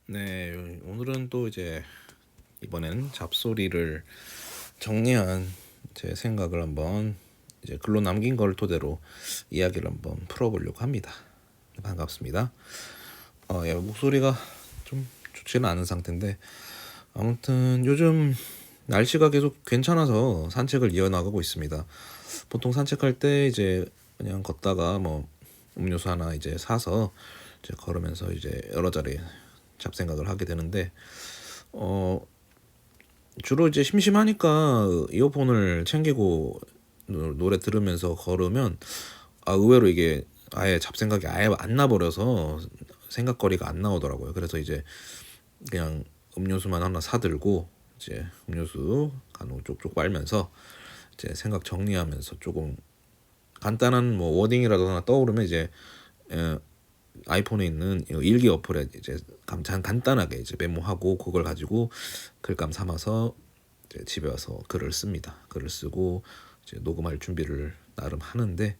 네, 오늘은 또 이제 이번엔 잡소리를 정리한 제 생각을 한번 이제 글로 남긴 걸 토대로 이야기를 한번 풀어보려고 합니다. 반갑습니다. 예, 목소리가 좀 좋지는 않은 상태인데 아무튼 요즘 날씨가 계속 괜찮아서 산책을 이어나가고 있습니다. 보통 산책할 때 이제 그냥 걷다가 뭐 음료수 하나 이제 사서 이제 걸으면서 이제 여러 자리 잡생각을 하게 되는데 어 주로 이제 심심하니까 이어폰을 챙기고 노래 들으면서 걸으면 의외로 이게 아예 잡생각이 아예 안 나버려서 생각거리가 안 나오더라고요. 그래서 이제 그냥 음료수만 하나 사들고 이제 음료수 간혹 쪽쪽 빨면서 이제 생각 정리하면서 조금 간단한 뭐 워딩이라도 하나 떠오르면 이제 에, 아이폰에 있는 일기 어플에 이제 간단하게 이제 메모하고 그걸 가지고 글감 삼아서 이제 집에 와서 글을 씁니다. 글을 쓰고 이제 녹음할 준비를 나름 하는데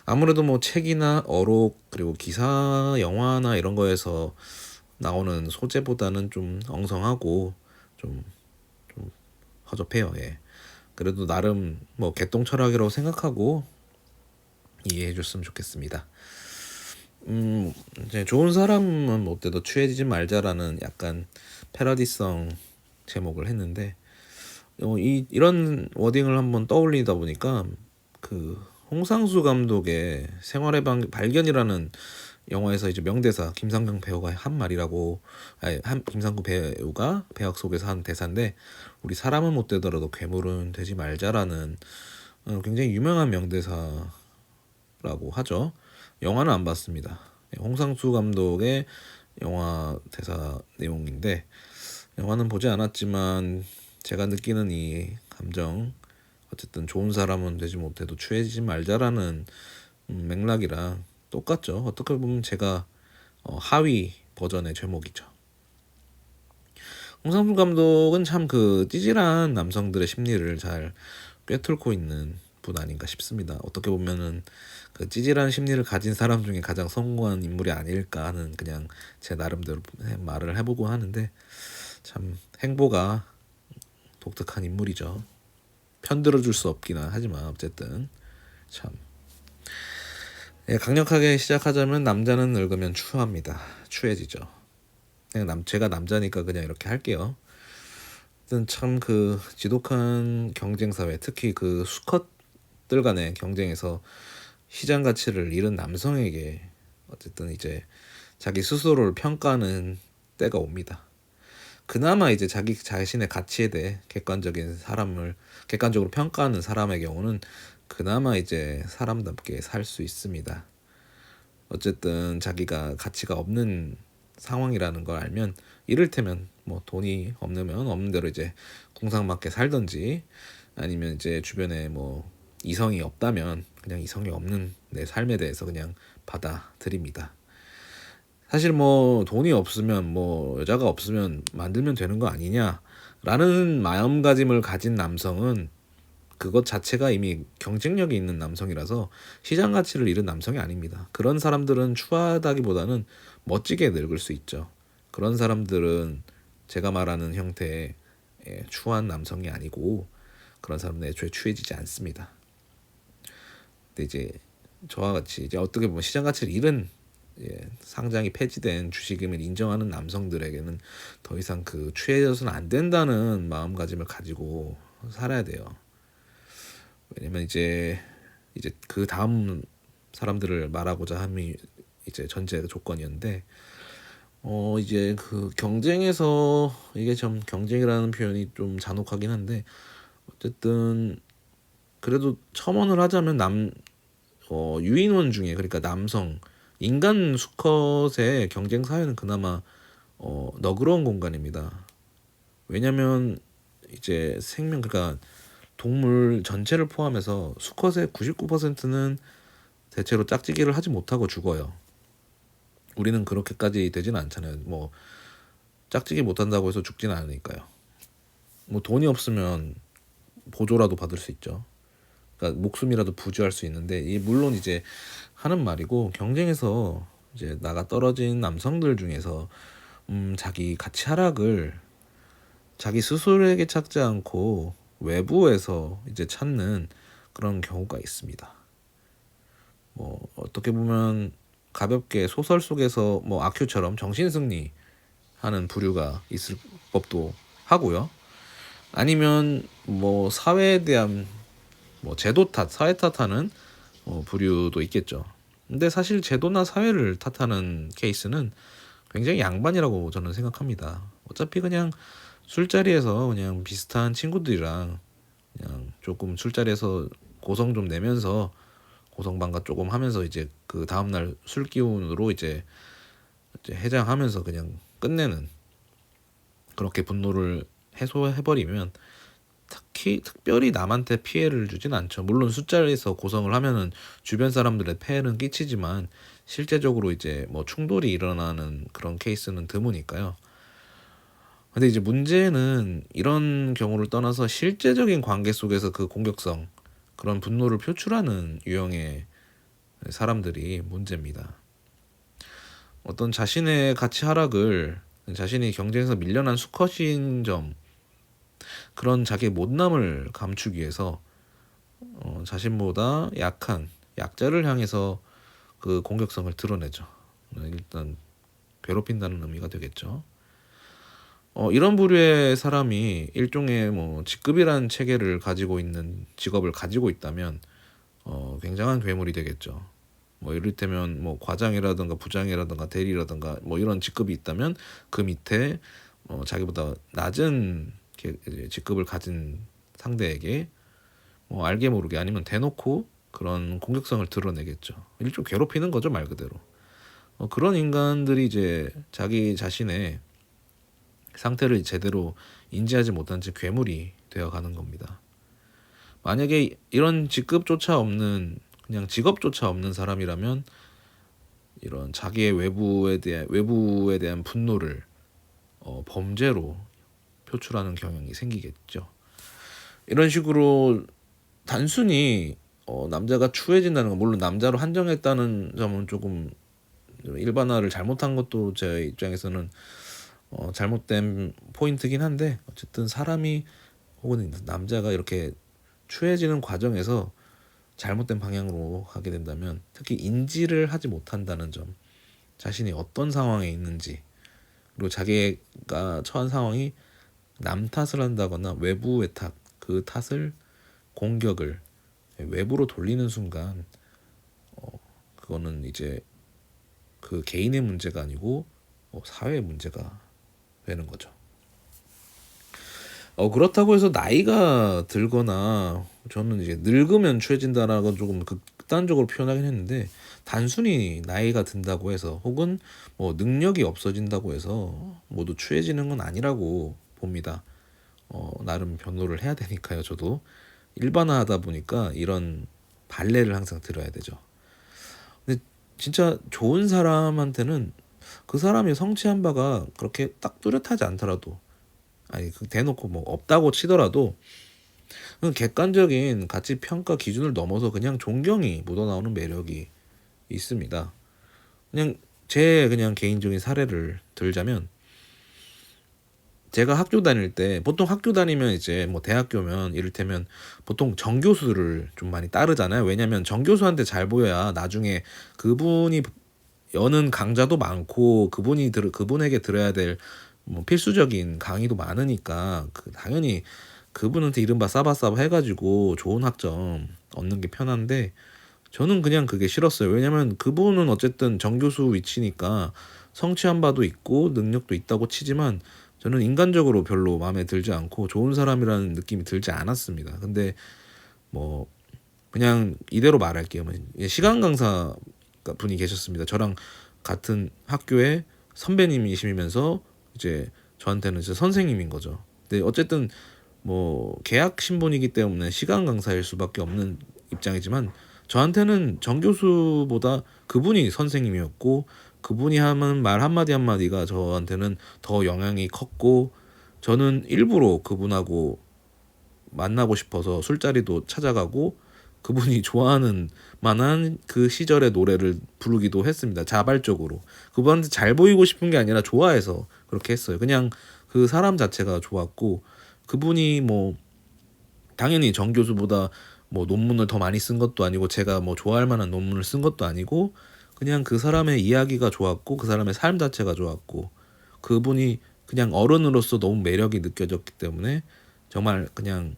아무래도 뭐 책이나 어록 그리고 기사, 영화나 이런 거에서 나오는 소재보다는 좀 엉성하고 좀 허접해요. 예. 그래도 나름 뭐 개똥 철학이라고 생각하고 이해해 줬으면 좋겠습니다. 이제 좋은 사람은 못 돼도 취해지지 말자라는 약간 패러디성 제목을 했는데 이런 워딩을 한번 떠올리다 보니까 그 홍상수 감독의 생활의 발견이라는 영화에서 이제 명대사 김상경 배우가 한 말이라고 김상구 배우가 배역 속에서 한 대사인데 우리 사람은 못 되더라도 괴물은 되지 말자라는 굉장히 유명한 명대사라고 하죠. 영화는 안 봤습니다. 홍상수 감독의 영화 대사 내용인데 영화는 보지 않았지만 제가 느끼는 이 감정 어쨌든 좋은 사람은 되지 못해도 취해지지 말자라는 맥락이랑 똑같죠. 어떻게 보면 제가 하위 버전의 제목이죠. 홍상수 감독은 참 그 찌질한 남성들의 심리를 잘 꿰뚫고 있는 분 아닌가 싶습니다. 어떻게 보면은 그 찌질한 심리를 가진 사람 중에 가장 성공한 인물이 아닐까 하는 그냥 제 나름대로 말을 해보고 하는데 참 행보가 독특한 인물이죠. 편들어줄 수 없긴 하지만 어쨌든 참 강력하게 시작하자면 남자는 늙으면 추합니다. 추해지죠. 그냥 제가 남자니까 그냥 이렇게 할게요. 참 그 지독한 경쟁 사회, 특히 그 수컷들 간의 경쟁에서 시장 가치를 잃은 남성에게 어쨌든 이제 자기 스스로를 평가하는 때가 옵니다. 그나마 이제 자기 자신의 가치에 대해 객관적으로 평가하는 사람의 경우는 그나마 이제 사람답게 살 수 있습니다. 어쨌든 자기가 가치가 없는 상황이라는 걸 알면 이를테면 뭐 돈이 없으면 없는 대로 이제 공상맞게 살던지 아니면 이제 주변에 뭐 이성이 없다면 그냥 이성이 없는 내 삶에 대해서 그냥 받아들입니다. 사실 뭐 돈이 없으면 뭐 여자가 없으면 만들면 되는 거 아니냐라는 마음가짐을 가진 남성은 그것 자체가 이미 경쟁력이 있는 남성이라서 시장 가치를 잃은 남성이 아닙니다. 그런 사람들은 추하다기보다는 멋지게 늙을 수 있죠. 그런 사람들은 제가 말하는 형태의 추한 남성이 아니고 그런 사람은 애초에 추해지지 않습니다. 근데 이제 저와 같이 이제 어떻게 보면 시장 가치를 잃은 상장이 폐지된 주식임을 인정하는 남성들에게는 더 이상 그 취해져서는 안 된다는 마음가짐을 가지고 살아야 돼요. 왜냐면 이제 그 다음 사람들을 말하고자 함이 이제 전제 조건이었는데 이제 그 경쟁에서 이게 좀 경쟁이라는 표현이 좀 잔혹하긴 한데 어쨌든 그래도 첨언을 하자면 유인원 중에 그러니까 남성 인간 수컷의 경쟁 사회는 그나마 너그러운 공간입니다. 왜냐면 이제 그러니까 동물 전체를 포함해서 수컷의 99%는 대체로 짝짓기를 하지 못하고 죽어요. 우리는 그렇게까지 되지는 않잖아요. 뭐 짝짓기 못한다고 해서 죽지는 않으니까요. 뭐 돈이 없으면 보조라도 받을 수 있죠. 그러니까 목숨이라도 부지할 수 있는데 이 물론 이제 하는 말이고 경쟁에서 이제 나가 떨어진 남성들 중에서 자기 가치 하락을 자기 스스로에게 찾지 않고 외부에서 이제 찾는 그런 경우가 있습니다. 뭐 어떻게 보면 가볍게 소설 속에서 뭐 아큐처럼 정신승리 하는 부류가 있을 법도 하고요. 아니면 뭐 사회에 대한 뭐 제도 탓, 사회 탓하는 부류도 있겠죠. 근데 사실 제도나 사회를 탓하는 케이스는 굉장히 양반이라고 저는 생각합니다. 어차피 그냥 술자리에서 그냥 비슷한 친구들이랑 그냥 조금 술자리에서 고성 좀 내면서 고성방가 조금 하면서 이제 그 다음날 술 기운으로 이제 해장하면서 그냥 끝내는, 그렇게 분노를 해소해버리면 특별히 남한테 피해를 주진 않죠. 물론 술자리에서 고성을 하면은 주변 사람들의 폐해는 끼치지만 실제적으로 이제 뭐 충돌이 일어나는 그런 케이스는 드무니까요. 근데 이제 문제는 이런 경우를 떠나서 실제적인 관계 속에서 그 공격성, 그런 분노를 표출하는 유형의 사람들이 문제입니다. 어떤 자신의 가치 하락을, 자신이 경쟁에서 밀려난 수컷인 점, 그런 자기의 못남을 감추기 위해서 자신보다 약한 약자를 향해서 그 공격성을 드러내죠. 일단 괴롭힌다는 의미가 되겠죠. 이런 부류의 사람이 일종의 뭐 직급이라는 체계를 가지고 있는 직업을 가지고 있다면 굉장한 괴물이 되겠죠. 뭐 이를테면 뭐 과장이라든가 부장이라든가 대리라든가 뭐 이런 직급이 있다면 그 밑에 자기보다 낮은 직급을 가진 상대에게 뭐 알게 모르게 아니면 대놓고 그런 공격성을 드러내겠죠. 일종 괴롭히는 거죠, 말 그대로. 그런 인간들이 이제 자기 자신의 상태를 제대로 인지하지 못한 채 괴물이 되어가는 겁니다. 만약에 이런 직급조차 없는, 그냥 직업조차 없는 사람이라면 이런 자기의 외부에 대한 분노를 범죄로 표출하는 경향이 생기겠죠. 이런 식으로 단순히 남자가 추해진다는 건, 물론 남자로 한정했다는 점은 조금 일반화를 잘못한 것도 제 입장에서는 잘못된 포인트긴 한데, 어쨌든 사람이 혹은 남자가 이렇게 추해지는 과정에서 잘못된 방향으로 가게 된다면, 특히 인지를 하지 못한다는 점, 자신이 어떤 상황에 있는지, 그리고 자기가 처한 상황이 남 탓을 한다거나 외부의 탓, 그 탓을, 공격을 외부로 돌리는 순간 그거는 이제 그 개인의 문제가 아니고 사회의 문제가 되는 거죠. 그렇다고 해서 나이가 들거나, 저는 이제 늙으면 추해진다라는 건 조금 극단적으로 표현하긴 했는데, 단순히 나이가 든다고 해서 혹은 뭐 능력이 없어진다고 해서 모두 추해지는 건 아니라고 봅니다. 나름 변호를 해야 되니까요. 저도 일반화하다 보니까 이런 발레를 항상 들어야 되죠. 근데 진짜 좋은 사람한테는 그 사람이 성취한 바가 그렇게 딱 뚜렷하지 않더라도, 아니 대놓고 뭐 없다고 치더라도 객관적인 가치 평가 기준을 넘어서 그냥 존경이 묻어나오는 매력이 있습니다. 그냥 개인적인 사례를 들자면, 제가 학교 다닐 때, 보통 학교 다니면 이제 뭐 대학교면 이를테면 보통 정교수를 좀 많이 따르잖아요. 왜냐면 정교수한테 잘 보여야 나중에 그분이 여는 강좌도 많고 그분에게 들어야 될 뭐 필수적인 강의도 많으니까 당연히 그분한테 이른바 싸바싸바 해가지고 좋은 학점 얻는 게 편한데, 저는 그냥 그게 싫었어요. 왜냐면 그분은 어쨌든 정교수 위치니까 성취한 바도 있고 능력도 있다고 치지만 저는 인간적으로 별로 마음에 들지 않고 좋은 사람이라는 느낌이 들지 않았습니다. 근데 뭐 그냥 이대로 말할게요. 시간 강사 분이 계셨습니다. 저랑 같은 학교의 선배님이시면서 이제 저한테는 이제 선생님인 거죠. 근데 어쨌든 뭐 계약 신분이기 때문에 시간 강사일 수밖에 없는 입장이지만, 저한테는 정 교수보다 그분이 선생님이었고, 그분이 하는 말 한마디 한마디가 저한테는 더 영향이 컸고, 저는 일부러 그분하고 만나고 싶어서 술자리도 찾아가고 그분이 좋아하는 만한 그 시절의 노래를 부르기도 했습니다. 자발적으로. 그분한테 잘 보이고 싶은 게 아니라 좋아해서 그렇게 했어요. 그냥 그 사람 자체가 좋았고 그분이 뭐 당연히 정 교수보다 뭐 논문을 더 많이 쓴 것도 아니고 제가 뭐 좋아할 만한 논문을 쓴 것도 아니고 그냥 그 사람의 이야기가 좋았고 그 사람의 삶 자체가 좋았고 그분이 그냥 어른으로서 너무 매력이 느껴졌기 때문에 정말 그냥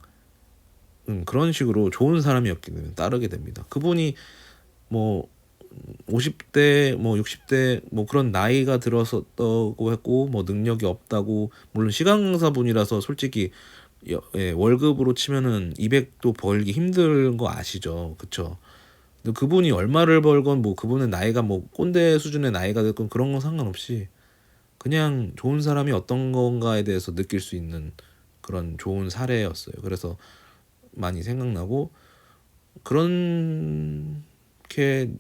그런 식으로 좋은 사람이었기 때문에 따르게 됩니다. 그분이 뭐 50대 뭐 60대 뭐 그런 나이가 들었었다고 했고 뭐 능력이 없다고 물론 시간 강사분이라서 솔직히 월급으로 치면은 200도 벌기 힘든 거 아시죠? 그쵸? 근데 그분이 얼마를 벌건 뭐 그분의 나이가 뭐 꼰대 수준의 나이가 됐건 그런 건 상관없이 그냥 좋은 사람이 어떤 건가에 대해서 느낄 수 있는 그런 좋은 사례였어요. 그래서 많이 생각나고 그렇게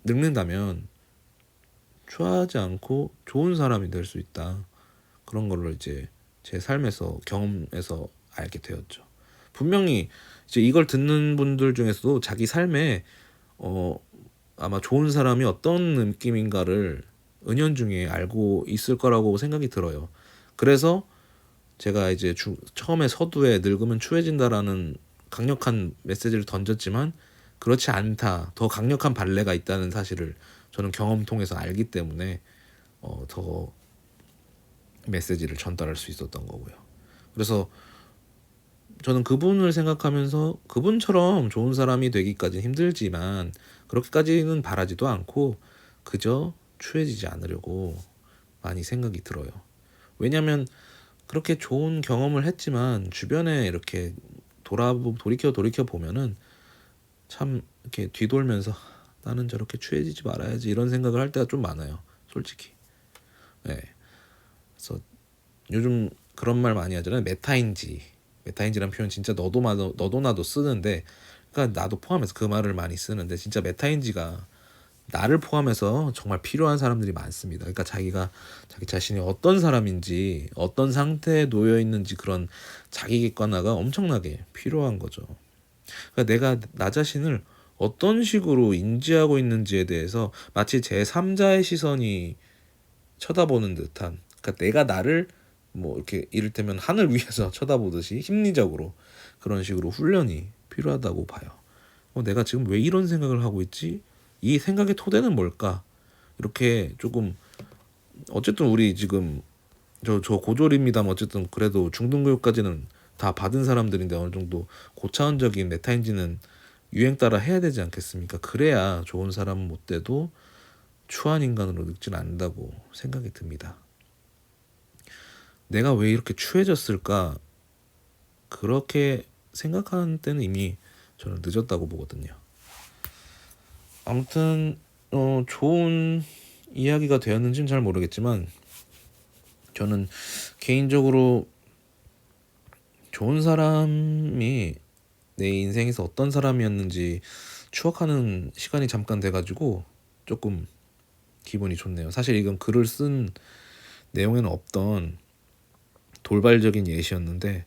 늙는다면 추하지 않고 좋은 사람이 될 수 있다. 그런 거를 이제 제 삶에서 경험해서 알게 되었죠. 분명히 이제 이걸 듣는 분들 중에서도 자기 삶에 아마 좋은 사람이 어떤 느낌인가를 은연중에 알고 있을 거라고 생각이 들어요. 그래서 제가 이제 처음에 서두에 늙으면 추해진다라는 강력한 메시지를 던졌지만 그렇지 않다. 더 강력한 발레가 있다는 사실을 저는 경험 통해서 알기 때문에 더 메시지를 전달할 수 있었던 거고요. 그래서 저는 그분을 생각하면서 그분처럼 좋은 사람이 되기까지는 힘들지만 그렇게까지는 바라지도 않고 그저 추해지지 않으려고 많이 생각이 들어요. 왜냐하면 그렇게 좋은 경험을 했지만 주변에 이렇게 돌이켜 보면은 참 이렇게 뒤돌면서 나는 저렇게 취해지지 말아야지 이런 생각을 할 때가 좀 많아요. 솔직히. 네. 그래서 요즘 그런 말 많이 하잖아요. 메타인지라는 표현 진짜 너도 나도 쓰는데 그러니까 나도 포함해서 그 말을 많이 쓰는데 진짜 메타인지가 나를 포함해서 정말 필요한 사람들이 많습니다. 그러니까 자기가 자기 자신이 어떤 사람인지 어떤 상태에 놓여 있는지 그런 자기 객관화가 엄청나게 필요한 거죠. 그러니까 내가 나 자신을 어떤 식으로 인지하고 있는지에 대해서 마치 제3자의 시선이 쳐다보는 듯한 그러니까 내가 나를 뭐 이렇게 이를테면 하늘 위에서 쳐다보듯이 심리적으로 그런 식으로 훈련이 필요하다고 봐요. 내가 지금 왜 이런 생각을 하고 있지? 이 생각의 토대는 뭘까? 이렇게 조금 어쨌든 우리 지금 저 고졸입니다만 어쨌든 그래도 중등교육까지는 다 받은 사람들인데 어느 정도 고차원적인 메타인지는 유행 따라 해야 되지 않겠습니까? 그래야 좋은 사람은 못 돼도 추한 인간으로 늙진 않는다고 생각이 듭니다. 내가 왜 이렇게 추해졌을까? 그렇게 생각하는 때는 이미 저는 늦었다고 보거든요. 아무튼 좋은 이야기가 되었는지는 잘 모르겠지만 저는 개인적으로 좋은 사람이 내 인생에서 어떤 사람이었는지 추억하는 시간이 잠깐 돼가지고 조금 기분이 좋네요. 사실 이건 글을 쓴 내용에는 없던 돌발적인 예시였는데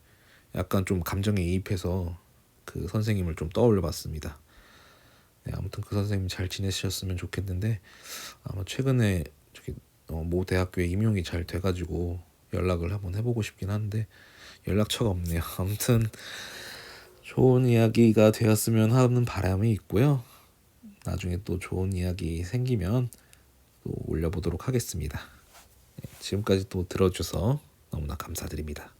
약간 좀 감정에 이입해서 그 선생님을 좀 떠올려 봤습니다. 네, 아무튼 그 선생님 잘 지내셨으면 좋겠는데 아마 최근에 저기 모 대학교에 임용이 잘 돼가지고 연락을 한번 해보고 싶긴 한데 연락처가 없네요. 아무튼 좋은 이야기가 되었으면 하는 바람이 있고요. 나중에 또 좋은 이야기 생기면 또 올려보도록 하겠습니다. 네, 지금까지 또 들어줘서 너무나 감사드립니다.